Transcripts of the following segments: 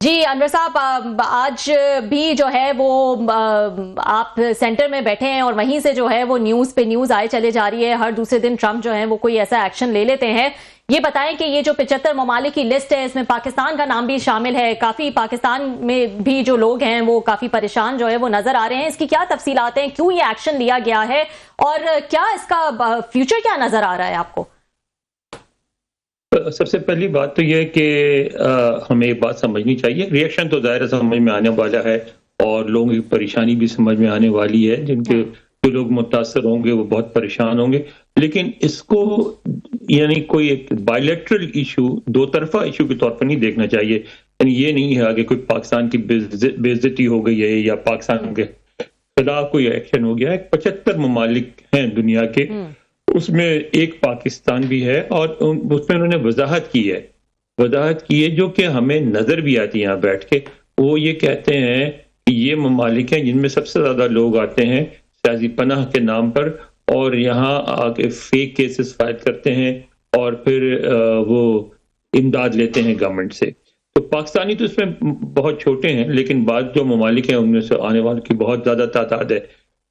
جی انور صاحب، آج بھی جو ہے وہ آپ سینٹر میں بیٹھے ہیں اور وہیں سے جو ہے وہ نیوز پہ نیوز آئے چلے جا رہی ہے. ہر دوسرے دن ٹرمپ جو ہے وہ کوئی ایسا ایکشن لے لیتے ہیں. یہ بتائیں کہ یہ جو 75 ممالک کی لسٹ ہے اس میں پاکستان کا نام بھی شامل ہے. کافی پاکستان میں بھی جو لوگ ہیں وہ کافی پریشان جو ہے وہ نظر آ رہے ہیں. اس کی کیا تفصیلات ہیں؟ کیوں یہ ایکشن لیا گیا ہے اور کیا اس کا فیوچر کیا نظر آ رہا ہے آپ کو؟ سب سے پہلی بات تو یہ کہ ہمیں یہ بات سمجھنی چاہیے. ریئیکشن تو ظاہر سمجھ میں آنے والا ہے اور لوگوں کی پریشانی بھی سمجھ میں آنے والی ہے. جو لوگ متاثر ہوں گے وہ بہت پریشان ہوں گے. لیکن اس کو یعنی کوئی ایک بائیلیٹرل ایشو، دو طرفہ ایشو کے طور پر نہیں دیکھنا چاہیے. یعنی یہ نہیں ہے کہ کوئی پاکستان کی بے عزتی ہو گئی ہے یا پاکستان کے خلاف کوئی ایکشن ہو گیا ہے. 75 ممالک ہیں دنیا کے، اس میں ایک پاکستان بھی ہے اور اس میں انہوں نے وضاحت کی ہے جو کہ ہمیں نظر بھی آتی ہے یہاں بیٹھ کے. وہ یہ کہتے ہیں کہ یہ ممالک ہیں جن میں سب سے زیادہ لوگ آتے ہیں سیاسی پناہ کے نام پر اور یہاں آ کے فیک کیسز فائل کرتے ہیں اور پھر وہ امداد لیتے ہیں گورنمنٹ سے. تو پاکستانی تو اس میں بہت چھوٹے ہیں، لیکن بعض جو ممالک ہیں ان میں سے آنے والوں کی بہت زیادہ تعداد ہے.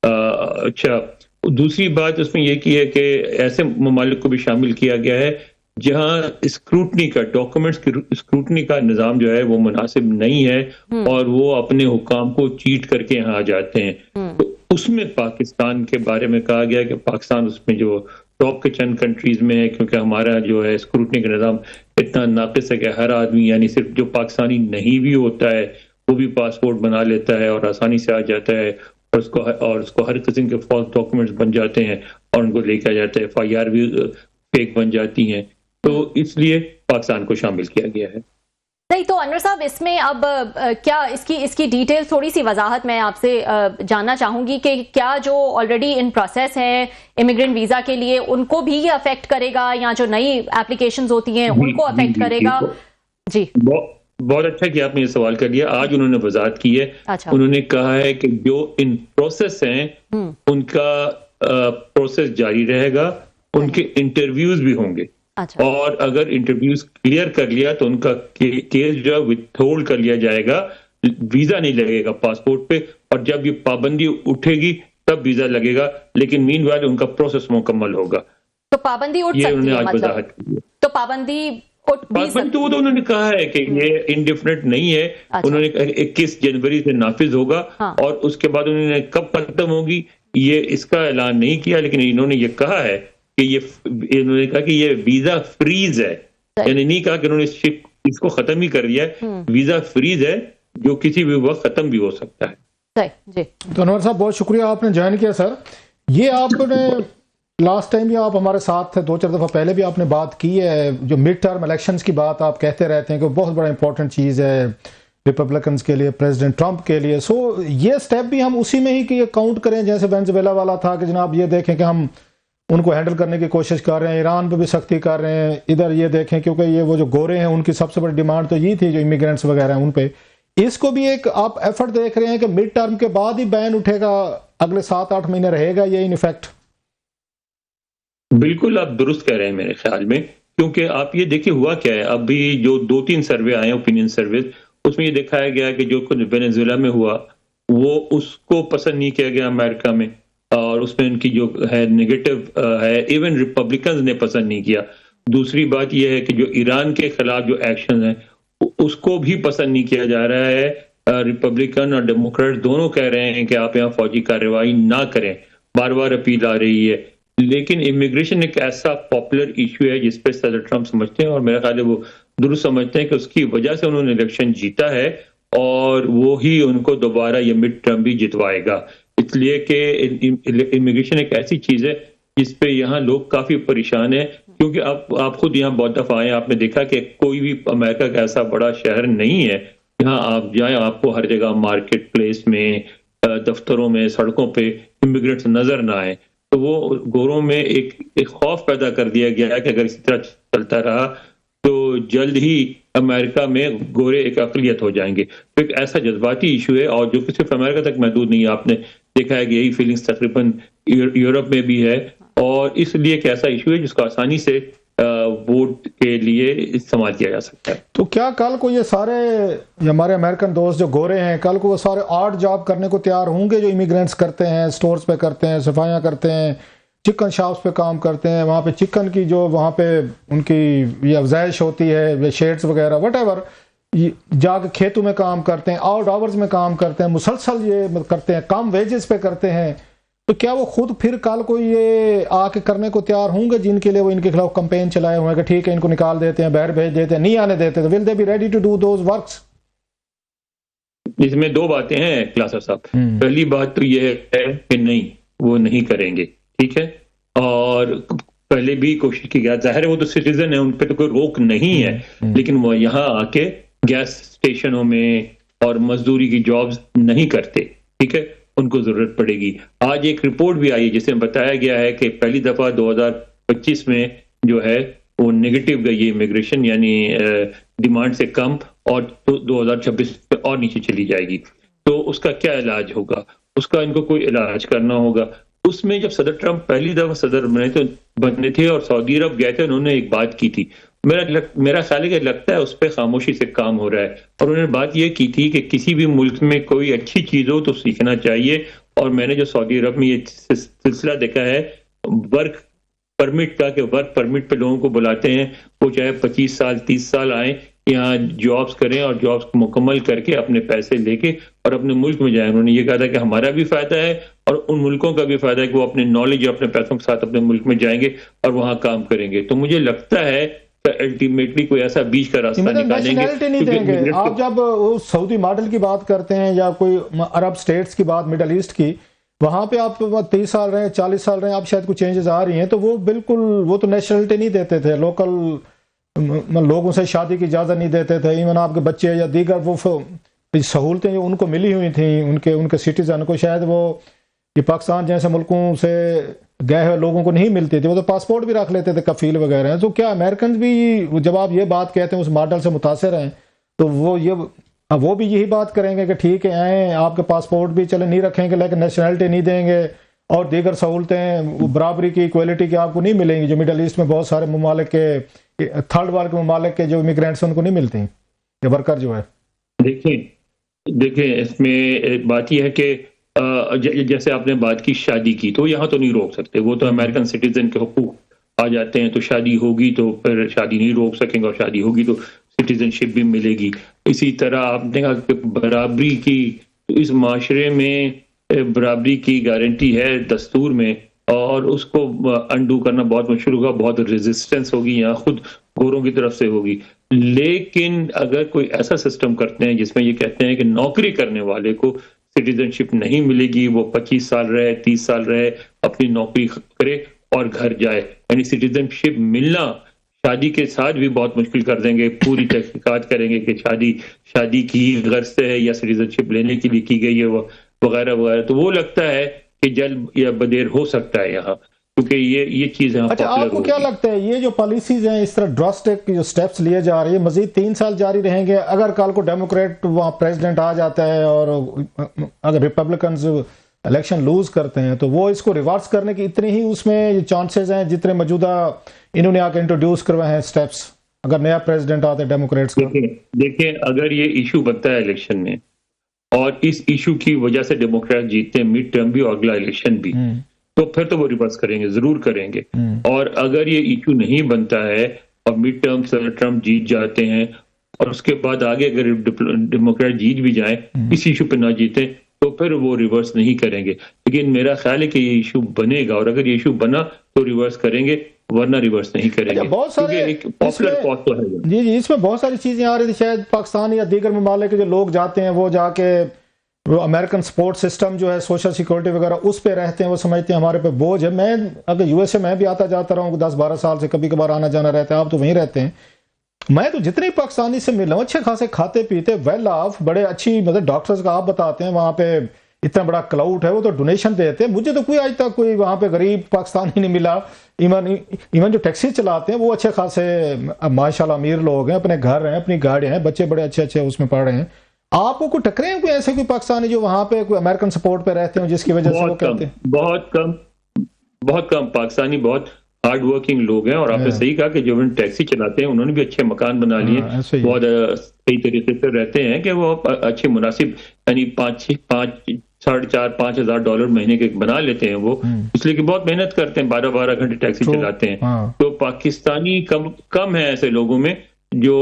اچھا، دوسری بات اس میں یہ کی ہے کہ ایسے ممالک کو بھی شامل کیا گیا ہے جہاں اسکروٹنی کا، ڈاکومنٹس کی اسکروٹنی کا نظام جو ہے وہ مناسب نہیں ہے اور وہ اپنے حکام کو چیٹ کر کے یہاں آ جاتے ہیں. تو اس میں پاکستان کے بارے میں کہا گیا کہ پاکستان اس میں جو ٹاپ کے چند کنٹریز میں ہے، کیونکہ ہمارا جو ہے اسکروٹنی کا نظام اتنا ناقص ہے کہ ہر آدمی، یعنی صرف جو پاکستانی نہیں بھی ہوتا ہے وہ بھی پاسپورٹ بنا لیتا ہے اور آسانی سے آ جاتا ہے اور اس کو ہر قسم کے فالس ڈاکومنٹس بن جاتے ہیں اور ان کو لے کے آ جاتے ہیں. FIR بھی فیک بن جاتی ہیں. تو اس لیے پاکستان کو شامل کیا گیا ہے. نہیں تو انور صاحب، اس میں اب کیا اس کی ڈیٹیل تھوڑی سی وضاحت میں آپ سے جاننا چاہوں گی کہ کیا جو آلریڈی ان پروسیس ہے امیگرینٹ ویزا کے لیے ان کو بھی یہ افیکٹ کرے گا یا جو نئی اپلیکیشنز ہوتی ہیں ان کو افیکٹ کرے گا؟ جی بہت اچھا کہ آپ نے یہ سوال کر لیا. آج انہوں نے وضاحت کی ہے. انہوں نے کہا ہے کہ جو ان پروسیس ہیں ان کا پروسیس جاری رہے گا، ان کے انٹرویوز بھی ہوں گے اور اگر انٹرویوز کلیئر کر لیا تو ان کا کیس جو ہے وتھ ہولڈ کر لیا جائے گا. ویزا نہیں لگے گا پاسپورٹ پہ اور جب یہ پابندی اٹھے گی تب ویزا لگے گا، لیکن مین وائل ان کا پروسیس مکمل ہوگا. تو پابندی اٹھ سکتی ہے، مطلب تو پابندی تو وہ تو انہوں نے کہا ہے کہ یہ انڈیفینٹ نہیں ہے. انہوں نے 21 جنوری سے نافذ ہوگا اور اس کے بعد انہوں نے کب ختم ہوگی یہ اس کا اعلان نہیں کیا، لیکن انہوں نے یہ کہا ہے کہ انہوں نے کہا کہ یہ ویزا فریز ہے. یعنی نہیں کہا کہ انہوں نے اس کو ختم ہی کر دیا ہے، ویزا فریز ہے جو کسی بھی وقت ختم بھی ہو سکتا ہے. تو انور صاحب بہت شکریہ آپ نے جوائن کیا. سر یہ آپ نے لاسٹ ٹائم بھی آپ ہمارے ساتھ تھے، 2-4 دفعہ پہلے بھی آپ نے بات کی ہے. جو مڈ ٹرم الیکشنز کی بات آپ کہتے رہتے ہیں کہ بہت بڑا امپورٹنٹ چیز ہے ریپبلکنز کے لیے، پریزیڈنٹ ٹرمپ کے لیے. سو یہ سٹیپ بھی ہم اسی میں ہی کہ یہ کاؤنٹ کریں جیسے وینزویلا والا تھا کہ جناب یہ دیکھیں کہ ہم ان کو ہینڈل کرنے کی کوشش کر رہے ہیں، ایران پہ بھی سختی کر رہے ہیں. ادھر یہ دیکھیں کیونکہ یہ وہ جو گورے ہیں ان کی سب سے بڑی ڈیمانڈ تو یہ تھی جو امیگرینٹس وغیرہ ہیں ان پہ. اس کو بھی ایک آپ ایفرٹ دیکھ رہے ہیں کہ مڈ ٹرم کے بعد ہی بین اٹھے گا، اگلے 7-8 مہینے رہے گا یہ ان افیکٹ؟ بالکل آپ درست کہہ رہے ہیں میرے خیال میں، کیونکہ آپ یہ دیکھیں ہوا کیا ہے. ابھی جو 2-3 سروے آئے ہیں اوپینین سرویز، اس میں یہ دکھایا گیا کہ جو کچھ وینزویلا میں ہوا وہ اس کو پسند نہیں کیا گیا امریکہ میں، اور اس میں ان کی جو ہے نیگیٹو ہے، ایون ریپبلکنز نے پسند نہیں کیا. دوسری بات یہ ہے کہ جو ایران کے خلاف جو ایکشن ہیں اس کو بھی پسند نہیں کیا جا رہا ہے. ریپبلکن اور ڈیموکریٹ دونوں کہہ رہے ہیں کہ آپ یہاں فوجی کارروائی نہ کریں، بار بار اپیل آ رہی ہے. لیکن امیگریشن ایک ایسا پاپولر ایشو ہے جس پہ صدر ٹرمپ سمجھتے ہیں اور میرا خیال ہے وہ درست سمجھتے ہیں کہ اس کی وجہ سے انہوں نے الیکشن جیتا ہے اور وہی ان کو دوبارہ یہ مڈ ٹرم بھی جتوائے گا. اس لیے کہ امیگریشن ایک ایسی چیز ہے جس پہ یہاں لوگ کافی پریشان ہیں، کیونکہ آپ خود یہاں بہت دفعہ آئے، آپ نے دیکھا کہ کوئی بھی امریکہ کا ایسا بڑا شہر نہیں ہے یہاں آپ جائیں آپ کو ہر جگہ مارکیٹ پلیس میں، دفتروں میں، سڑکوں پہ امیگرینٹس نظر نہ آئے. تو وہ گوروں میں ایک خوف پیدا کر دیا گیا ہے کہ اگر اسی طرح چلتا رہا تو جلد ہی امریکہ میں گورے ایک اقلیت ہو جائیں گے. تو ایک ایسا جذباتی ایشو ہے اور جو کہ صرف امریکہ تک محدود نہیں ہے. آپ نے دیکھا ہے کہ یہی فیلنگز تقریباً یورپ میں بھی ہے، اور اس لیے ایک ایسا ایشو ہے جس کو آسانی سے ووٹ کے لیے استعمال کیا جا سکتا ہے. تو کیا کل کو یہ سارے ہمارے امریکن دوست جو گورے ہیں کل کو وہ سارے آرٹ جاب کرنے کو تیار ہوں گے جو امیگرینٹس کرتے ہیں, سٹورز پہ کرتے ہیں, صفائیاں کرتے ہیں, چکن شاپس پہ کام کرتے ہیں, وہاں پہ چکن کی جو وہاں پہ ان کی یہ افزائش ہوتی ہے, شیڈز وغیرہ وٹ ایور, جا کے کھیتوں میں کام کرتے ہیں, آؤٹ آورز میں کام کرتے ہیں, مسلسل یہ کرتے ہیں, کم ویجز پہ کرتے ہیں, تو کیا وہ خود پھر کل کو یہ آ کے کرنے کو تیار ہوں گے جن کے لیے وہ ان کے خلاف کمپین چلائے ہوئے ہیں کہ ٹھیک ہے ان کو نکال دیتے ہیں, باہر بھیج دیتے ہیں, نہیں آنے دیتے, تو will they be ready to do those works? اس میں دو باتیں ہیں کلاسر صاحب. پہلی بات تو یہ ہے کہ نہیں, وہ نہیں کریں گے, ٹھیک ہے, اور پہلے بھی کوشش کی گیا, ظاہر ہے وہ تو سٹیزن ہے, ان پہ تو کوئی روک نہیں ہے, لیکن وہ یہاں آ کے گیس اسٹیشنوں میں اور مزدوری کی جابز نہیں کرتے, ٹھیک ہے, ان کو ضرورت پڑے گی. آج ایک رپورٹ بھی آئی جس میں بتایا گیا ہے کہ پہلی دفعہ 2025 میں جو ہے وہ نیگیٹو گئی امیگریشن, یعنی ڈیمانڈ سے کم, اور 2026 میں اور نیچے چلی جائے گی. تو اس کا کیا علاج ہوگا؟ اس کا ان کو کوئی علاج کرنا ہوگا. اس میں جب صدر ٹرمپ پہلی دفعہ صدر بنے تھے اور سعودی عرب گئے تھے, انہوں نے ایک بات کی تھی, میرا خیال ہے کہ لگتا ہے اس پہ خاموشی سے کام ہو رہا ہے, اور انہوں نے بات یہ کی تھی کہ کسی بھی ملک میں کوئی اچھی چیز ہو تو سیکھنا چاہیے. اور میں نے جو سعودی عرب میں یہ سلسلہ دیکھا ہے ورک پرمٹ کا, کہ ورک پرمٹ پہ لوگوں کو بلاتے ہیں, وہ چاہے 25 سال 30 سال آئیں, یہاں جابز کریں اور جابز مکمل کر کے اپنے پیسے لے کے اور اپنے ملک میں جائیں. انہوں نے یہ کہا تھا کہ ہمارا بھی فائدہ ہے اور ان ملکوں کا بھی فائدہ ہے کہ وہ اپنے نالج اور اپنے پیسوں کے ساتھ اپنے ملک میں جائیں گے اور وہاں کام کریں گے. تو مجھے لگتا ہے الٹیمیٹلی کوئی ایسا بیچ کا راستہ نکالیں گے. آپ جب سعودی ماڈل کی بات کرتے ہیں یا کوئی عرب سٹیٹس کی بات, مڈل ایسٹ کی, وہاں پہ آپ 30 سال رہے, 40 سال رہے, آپ شاید کچھ چینجز آ رہی ہیں, تو وہ بالکل وہ تو نیشنلٹی نہیں دیتے تھے, لوکل لوگوں سے شادی کی اجازت نہیں دیتے تھے, ایون آپ کے بچے یا دیگر وہ سہولتیں جو ان کو ملی ہوئی تھیں ان کے سٹیزن کو, شاید وہ یہ پاکستان جیسے ملکوں سے گئے ہوئے لوگوں کو نہیں ملتی تھی. وہ تو پاسپورٹ بھی رکھ لیتے تھے, کفیل وغیرہ ہیں. تو کیا امریکنز بھی جب آپ یہ بات کہتے ہیں اس ماڈل سے متاثر ہیں, تو وہ بھی یہی بات کریں گے کہ ٹھیک ہے آئیں, آپ کے پاسپورٹ بھی چلے نہیں رکھیں گے لیکن نیشنلٹی نہیں دیں گے, اور دیگر سہولتیں برابری کی ایکویلٹی کی آپ کو نہیں ملیں گی جو مڈل ایسٹ میں بہت سارے ممالک کے تھرڈ ورلڈ کے ممالک کے جو امیگرینٹس ان کو نہیں ملتی, یہ ورکر جو ہے. دیکھیں اس میں بات یہ ہے کہ جیسے آپ نے بات کی شادی کی, تو یہاں تو نہیں روک سکتے, وہ تو امریکن سٹیزن کے حقوق آ جاتے ہیں, تو شادی ہوگی تو پھر شادی نہیں روک سکیں گے, اور شادی ہوگی تو سٹیزن شپ بھی ملے گی. اسی طرح آپ نے کہا کہ برابری کی, اس معاشرے میں برابری کی گارنٹی ہے دستور میں, اور اس کو انڈو کرنا بہت مشکل ہوگا, بہت ریزسٹنس ہوگی, یہاں خود گوروں کی طرف سے ہوگی. لیکن اگر کوئی ایسا سسٹم کرتے ہیں جس میں یہ کہتے ہیں کہ نوکری کرنے والے کو سٹیزن شپ نہیں ملے گی, وہ 25 سال رہے 30 سال رہے, اپنی نوکری کرے اور گھر جائے, یعنی سٹیزن شپ ملنا شادی کے ساتھ بھی بہت مشکل کر دیں گے. پوری تحقیقات کریں گے کہ شادی کی غرض سے ہے یا سٹیزن شپ لینے کے لیے کی گئی ہے وغیرہ وغیرہ. تو وہ لگتا ہے کہ جلد یا بدیر ہو سکتا ہے یہاں, کیونکہ یہ چیز ہے. اچھا, آپ کو کیا لگتا ہے یہ جو پالیسیز ہیں اس طرح ڈراسٹک جو سٹیپس لیے جا رہے ہیں مزید 3 سال جاری رہیں گے؟ اگر کل کو ڈیموکریٹ وہاں پریزیڈنٹ آ جاتا ہے اور اگر ریپبلکنز الیکشن لوز کرتے ہیں, تو وہ اس کو ریورس کرنے کی اتنے ہی اس میں چانسز ہیں جتنے موجودہ انہوں نے آ کے انٹروڈیوس کروائے ہیں سٹیپس, اگر نیا پریزیڈنٹ آتا ہے ڈیموکریٹس کا؟ دیکھیں اگر یہ ایشو بنتا ہے الیکشن میں, اور اس ایشو کی وجہ سے ڈیموکریٹ جیتے ہیں مڈ ٹرم بھی اور اگلا الیکشن بھی, تو پھر تو وہ ریورس کریں گے, ضرور کریں گے. اور اگر یہ ایشو نہیں بنتا ہے اور مڈ ٹرم صدر ٹرمپ جیت جاتے ہیں, اور اس کے بعد آگے اگر ڈیموکریٹ جیت بھی جائیں, اس ایشو پہ نہ جیتے, تو پھر وہ ریورس نہیں کریں گے. لیکن میرا خیال ہے کہ یہ ایشو بنے گا, اور اگر یہ ایشو بنا تو ریورس کریں گے, ورنہ ریورس نہیں کریں گے. بہت سارے ایک پاپولر کاز تو ہے. جی اس میں بہت ساری چیزیں آ رہی تھی, شاید پاکستان یا دیگر ممالک کے جو لوگ جاتے ہیں وہ جا کے وہ امریکن سپورٹ سسٹم جو ہے سوشل سیکورٹی وغیرہ اس پہ رہتے ہیں, وہ سمجھتے ہیں ہمارے پہ بوجھ ہے. میں اگر یو ایس اے میں بھی آتا جاتا رہا ہوں 10-12 سال سے, کبھی کبھار آنا جانا رہتا ہے, آپ تو وہیں رہتے ہیں. میں تو جتنے پاکستانی سے ملا ہوں اچھے خاصے کھاتے پیتے, ویل آف, بڑے اچھی, مطلب ڈاکٹرز کا آپ بتاتے ہیں وہاں پہ اتنا بڑا کلاؤڈ ہے, وہ تو ڈونیشن دیتے ہیں. مجھے تو کوئی آج تک کوئی وہاں پہ غریب پاکستانی نہیں ملا. ایون جو ٹیکسی چلاتے ہیں وہ اچھے خاصے ماشاءاللہ امیر لوگ ہیں, اپنے گھر ہیں, اپنی گاڑیاں ہیں, بچے بڑے اچھے اچھے اس میں پڑھ رہے ہیں. آپ کو کوئی ٹکرے ہیں کوئی ایسے کوئی پاکستانی جو وہاں پہ کوئی امریکن سپورٹ پہ رہتے ہیں جس کی وجہ سے وہ کہتے ہیں؟ بہت کم پاکستانی, بہت ہارڈ ورکنگ لوگ ہیں، اور آپ نے صحیح کہا کہ جو ٹیکسی چلاتے ہیں انہوں نے بھی اچھے مکان بنا لیے، بہت صحیح طریقے سے رہتے ہیں کہ وہ اچھے مناسب، یعنی 4,500-5,000 مہینے کے بنا لیتے ہیں وہ، اس لیے کہ بہت محنت کرتے ہیں، 12 گھنٹے ٹیکسی چلاتے ہیں. تو پاکستانی کم ہے ایسے لوگوں میں جو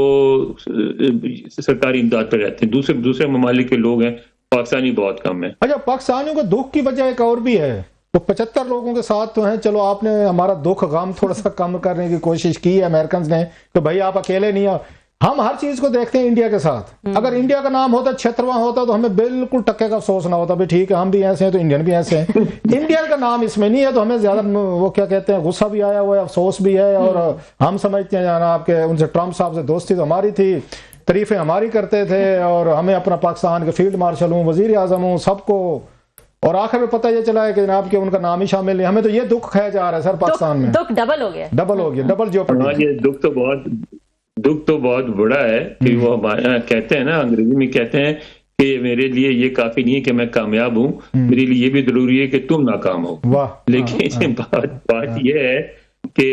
سرکاری امداد پہ رہتے ہیں، دوسرے ممالک کے لوگ ہیں، پاکستانی بہت کم ہے. اچھا، پاکستانیوں کو دکھ کی وجہ ایک اور بھی ہے، وہ 75 لوگوں کے ساتھ تو ہیں، چلو آپ نے ہمارا دکھ غم تھوڑا سا کم کرنے کی کوشش کی ہے امریکنز نے کہ بھائی آپ اکیلے نہیں ہیں. ہم ہر چیز کو دیکھتے ہیں انڈیا کے ساتھ، اگر انڈیا کا نام ہوتا 76واں ہوتا تو ہمیں بالکل ٹکے کا افسوس نہ ہوتا، بھی ٹھیک ہے ہم بھی ایسے ہیں تو انڈین بھی ایسے ہیں. انڈین کا نام اس میں نہیں ہے تو ہمیں زیادہ وہ کیا کہتے ہیں غصہ بھی آیا ہوا ہے، افسوس بھی ہے، اور ہم سمجھتے ہیں جناب کہ ان سے ٹرمپ صاحب سے دوستی تو ہماری تھی، تعریفیں ہماری کرتے تھے، اور ہمیں اپنا پاکستان کے فیلڈ مارشل ہوں، وزیر اعظم ہوں، سب کو، اور آخر میں پتہ یہ چلا ہے کہ جناب کہ ان کا نام ہی شامل نہیں. ہمیں تو یہ دکھ کھایا جا رہا ہے سر پاکستان میں، دکھ ڈبل ہو گیا، ڈبل جیوپرڈی. یہ دکھ تو بہت بڑا ہے کہ وہ ہمارے کہتے ہیں نا، انگریزی میں کہتے ہیں کہ میرے لیے یہ کافی نہیں ہے کہ میں کامیاب ہوں، میرے لیے یہ بھی ضروری ہے کہ تم ناکام ہو. لیکن بات یہ ہے کہ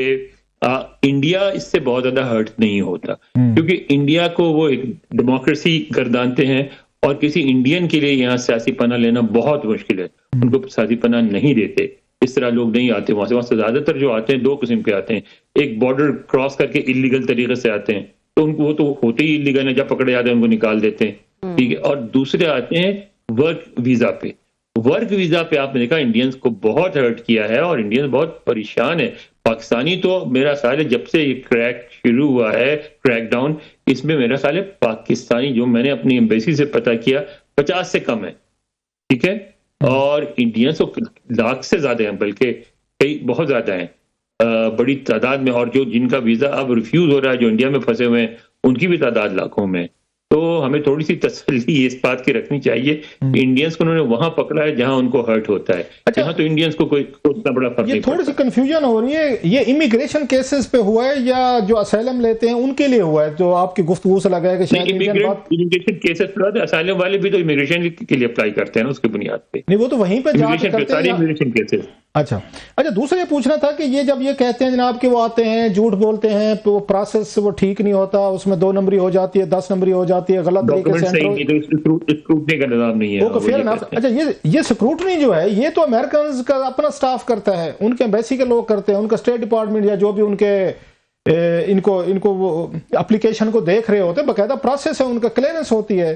انڈیا اس سے بہت زیادہ ہرٹ نہیں ہوتا، کیونکہ انڈیا کو وہ ایک ڈیموکریسی گردانتے ہیں، اور کسی انڈین کے لیے یہاں سیاسی پناہ لینا بہت مشکل ہے، ان کو سیاسی پناہ نہیں دیتے، اس طرح لوگ نہیں آتے وہاں سے زیادہ تر جو آتے ہیں 2 قسم کے آتے ہیں، ایک بارڈر کراس کر کے اللیگل طریقے سے آتے ہیں، تو ان کو وہ تو ہوتے ہی اللیگل ہیں، جب پکڑے جاتے ہیں ان کو نکال دیتے ہیں، ٹھیک ہے، اور دوسرے آتے ہیں ورک ویزا پہ. ورک ویزا پہ آپ نے دیکھا انڈینز کو بہت ہرٹ کیا ہے، اور انڈینز بہت پریشان ہے. پاکستانی تو میرا خیال ہے جب سے یہ کریک شروع ہوا ہے، کریک ڈاؤن، اس میں میرا خیال ہے پاکستانی جو میں نے اپنی ایمبیسی سے پتہ کیا 50 سے کم ہے، ٹھیک ہے، اور انڈینز تو لاکھ سے زیادہ ہیں، بلکہ کئی بہت زیادہ ہیں بڑی تعداد میں، اور جو جن کا ویزا اب ریفیوز ہو رہا ہے، جو انڈیا میں پھنسے ہوئے ہیں، ان کی بھی تعداد لاکھوں میں. تو ہمیں تھوڑی سی تسلی اس بات کی رکھنی چاہیے کہ انڈینز کو انہوں نے وہاں پکڑا ہے جہاں ان کو ہرٹ ہوتا ہے، جہاں تو انڈینز کو کوئی اتنا بڑا فرق نہیں پڑتا. تھوڑی سی کنفیوژن ہو رہی ہے، یہ امیگریشن کیسز پہ ہوا ہے یا جو اسائلم لیتے ہیں ان کے لیے ہوا ہے؟ جو آپ کی گفتگو سے لگا ہے کہ شاید امیگریشن کیسز پر اسائلم والے بھی تو امیگریشن کے لیے اپلائی کرتے ہیں نا، اس کی بنیاد پہ. نہیں، وہ تو وہیں پہ جا کے کرتے ہیں. اچھا، دوسرا یہ پوچھنا تھا کہ یہ جب یہ کہتے ہیں جناب کہ وہ آتے ہیں جھوٹ بولتے ہیں، وہ پروسیس وہ ٹھیک نہیں ہوتا، اس میں 2 نمبری ہو جاتی ہے، 10 نمبری ہو جاتی ہے، غلط طریقے سے اسکروٹنی کا نظام نہیں ہے. اچھا، یہ سکروٹنی جو ہے یہ تو امریکنز کا اپنا سٹاف کرتا ہے، ان کے ایمبیسی کے لوگ کرتے ہیں، ان کا اسٹیٹ ڈپارٹمنٹ یا جو بھی ان کے ان کو وہ اپلیکیشن کو دیکھ رہے ہوتے ہیں، باقاعدہ پروسیس ہے، ان کا کلیئرنس ہوتی ہے.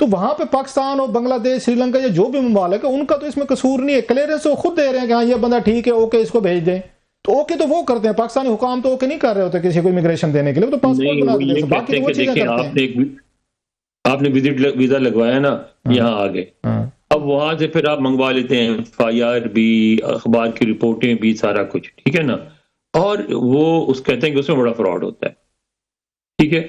تو وہاں پہ پاکستان اور بنگلہ دیش، سری لنکا یا جو بھی ممالک ہے ان کا تو اس میں قصور نہیں ہے، کلیئرنس وہ خود دے رہے ہیں کہ ہاں یہ بندہ ٹھیک ہے، اوکے اس کو بھیج دیں. تو اوکے تو وہ کرتے ہیں، پاکستانی حکام تو اوکے نہیں کر رہے ہوتے کسی کو امیگریشن دینے کے لیے، تو پاسپورٹ بنا دیتے ہیں، باقی وہ چیزیں کرتے ہیں. آپ نے ویزا لگوایا نا، یہاں آگے، اب وہاں سے پھر آپ منگوا لیتے ہیں FIR بھی، اخبار کی رپورٹیں بھی، سارا کچھ ٹھیک ہے نا، اور وہ اس کہتے ہیں کہ اس میں بڑا فراڈ ہوتا ہے، ٹھیک ہے.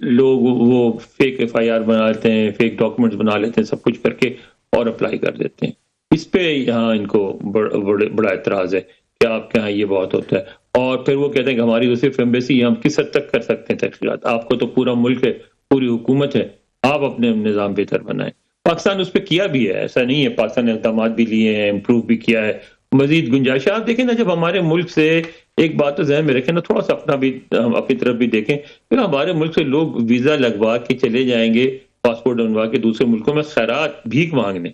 لوگ وہ فیک FIR بنا لیتے ہیں، فیک ڈاکومنٹس بنا لیتے ہیں، سب کچھ کر کے اور اپلائی کر دیتے ہیں. اس پہ یہاں ان کو بڑا اعتراض ہے کہ آپ کے یہاں یہ بہت ہوتا ہے. اور پھر وہ کہتے ہیں کہ ہماری تو صرف ایمبیسی، ہم کس حد تک کر سکتے ہیں تحقیقات، آپ کو تو پورا ملک ہے، پوری حکومت ہے، آپ اپنے نظام بہتر بنائیں. پاکستان اس پہ کیا بھی ہے، ایسا نہیں ہے، پاکستان نے اقدامات بھی لیے ہیں، امپروو بھی کیا ہے، مزید گنجائش ہے. آپ دیکھیں نا، جب ہمارے ملک سے ایک بات تو ذہن میں رکھیں نا، تھوڑا سا اپنا بھی ہم اپنی طرف بھی دیکھیں کہ ہمارے ملک سے لوگ ویزا لگوا کے چلے جائیں گے، پاسپورٹ بنوا کے دوسرے ملکوں میں خیرات بھیک مانگنے،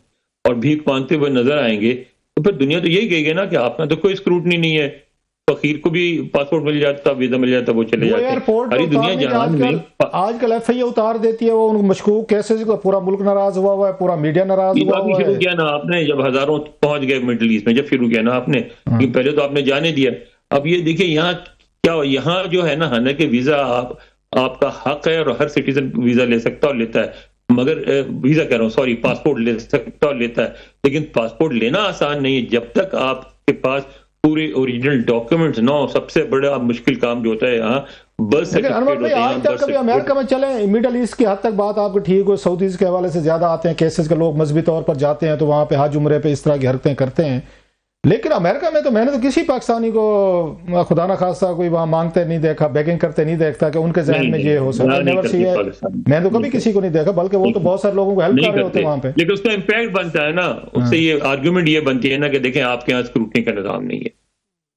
اور بھیک مانگتے ہوئے نظر آئیں گے، تو پھر دنیا تو یہی کہے گی نا کہ آپ میں تو کوئی اسکروٹنی نہیں ہے. فقیر کو بھی پاسپورٹ مل جاتا، ویزا مل جاتا، وہ چلے جاتے ہیں. ساری دنیا جہان میں آج کل FIA اتار دیتی ہے، وہ ان مشکوک کیسز کو، پورا ملک ناراض ہوا ہے، پورا میڈیا ناراض ہوا ہے. شروع کیا نا آپ نے، جب ہزاروں پہنچ گئے مڈل ایسٹ میں، جب شروع کیا نا آپ نے، پہلے تو آپ نے جانے دیا. اب یہ دیکھیں یہاں کیا، یہاں جو ہے نا، حالانکہ ویزا آپ کا حق ہے، اور ہر سٹیزن ویزا لے سکتا اور لیتا ہے، مگر ویزا کہہ رہا ہوں، سوری، پاسپورٹ لے سکتا اور لیتا ہے، لیکن پاسپورٹ لینا آسان نہیں ہے جب تک آپ کے پاس پورے اوریجنل ڈاکیومنٹس نہ ہو. سب سے بڑا مشکل کام جو ہوتا ہے یہاں برتھ سرٹیفکیٹ ہوتے ہیں. آج تک کبھی امریکہ میں چلیں، میڈل ایسٹ کی حد تک بات آپ کو ٹھیک ہو، سعودیز کے حوالے سے زیادہ آتے ہیں کیسز کے، لوگ مذہبی طور پر جاتے ہیں تو وہاں پہ حج عمرے پہ اس طرح کی حرکتیں کرتے ہیں. لیکن امریکہ میں تو میں نے تو کسی پاکستانی کو خدا نہ خواستہ کوئی وہاں مانگتے نہیں دیکھا، بیگنگ کرتے نہیں دیکھتا کہ ان کے ذہن میں یہ ہو سکتا ہے. میں تو کبھی کسی کو نہیں دیکھا، بلکہ وہ تو بہت سارے لوگوں کو ہیلپ کر رہے ہوتے ہیں وہاں پہ. لیکن اس کا امپیکٹ بنتا ہے نا، اس سے یہ آرگیومنٹ یہ بنتی ہے نا کہ دیکھیں آپ کے یہاں اسکروٹنی کا نظام نہیں ہے.